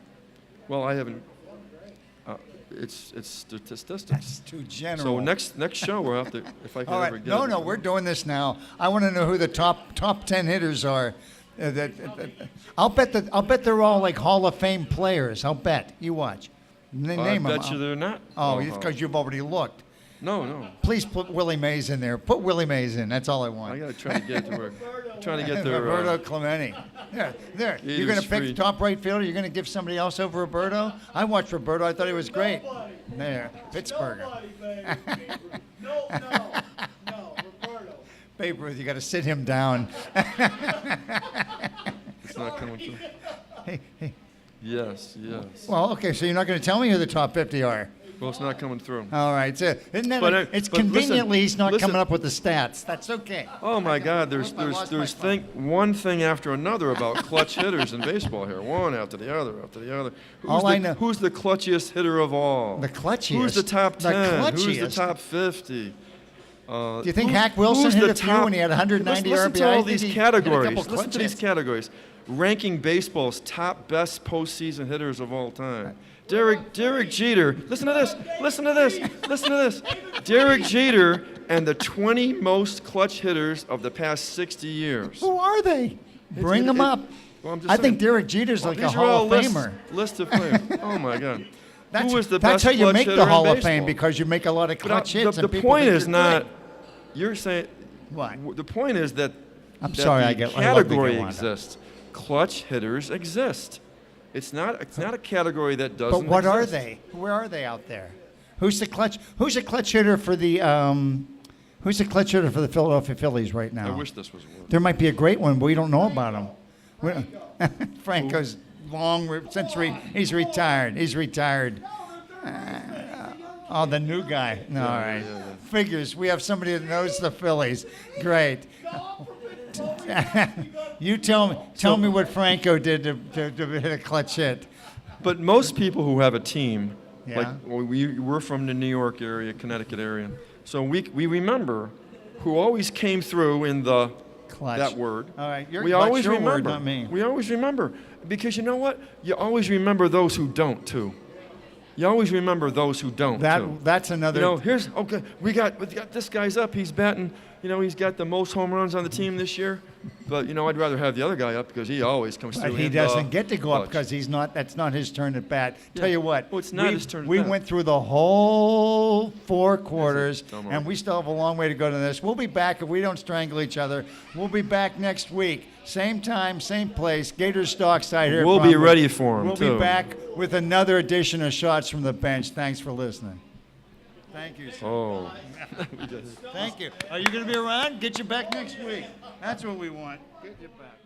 Well, I haven't. It's statistics. That's too general. So next show we'll have to, if I can All ever right. get No, it. no, we're doing this now. I want to know who the top 10 hitters are. I'll bet they're all like Hall of Fame players. I'll bet. You watch. I Name them. bet you they're not. Oh, it's because you've already looked. No. Please put Willie Mays in there. Put Willie Mays in. That's all I want. I gotta try to get to where. Trying to get there. Roberto Clemente. There. You're going to pick free. top right fielder. You're going to give somebody else over Roberto. I watched Roberto. I thought he was great. There, Pittsburgh. No, Roberto. Babe Ruth, you got to sit him down. It's not coming through. Hey. Yes. Well, okay, so you're not going to tell me who the top 50 are. Well, it's not coming through. All right, so isn't that But, it's but conveniently listen, he's not listen. coming up with the stats. That's okay. Oh my God! There's I lost my phone. one thing after another about clutch hitters in baseball here. One after the other. All I know- Who's the clutchiest hitter of all? The clutchiest. Who's the top The 10? Who's the clutchiest. top 50? Do you think Hack Wilson hit a few when he had 190 listen to RBI? all I think these he hit a couple categories. Listen clutch to these hits. categories. Ranking baseball's top best postseason hitters of all time. Derek Jeter. Listen to this. Derek Jeter and the 20 most clutch hitters of the past 60 years. Who are they? Bring them up. Well, I'm just I think saying. Derek Jeter's like a These are Hall all of lists, Famer. list of players. Oh my God. That's, Who was the that's best how you clutch make hitter the in Hall of baseball? Fame, because you make a lot of But clutch hits. the and people point think is you're not. great. You're saying. What? The point is that. I'm that sorry, the I love to get category wound up. exists. Clutch hitters exist. It's not a category that doesn't. But what are exist. they? Where are they out there? Who's the clutch hitter for the Philadelphia Phillies right now? I wish this was working. There might be a great one, but we don't know about him. Franco's since he's retired. He's retired. The new guy. No, all right. yeah. Figures. We have somebody that knows the Phillies. Great. You tell me what Franco did to hit a clutch hit. But most people who have a team, Yeah. like we're from the New York area, Connecticut area, so we remember who always came through in the Clutch. that word. All right, We always your remember. word, not me. We always remember. Because you know what? You always remember those who don't, too. You always remember those who don't, too. That's another. You know, here's, okay, we got this guy's up. He's batting, he's got the most home runs on the team this year. But, I'd rather have the other guy up because he always comes through. But he and, doesn't get to go up clutch. because that's not his turn at bat. Tell you what. Well, it's not his turn at We bat. went through the whole 4 quarters, Don't worry. and we still have a long way to go to this. We'll be back if we don't strangle each other. We'll be back next week. Same time, same place. Gators Dockside here. at We'll be Bromwood. ready for 'em, We'll too. be back with another edition of Shots from the Bench. Thanks for listening. Thank you, sir. Oh. Thank you. Are you going to be around? Get you back next week. That's what we want. Get you back.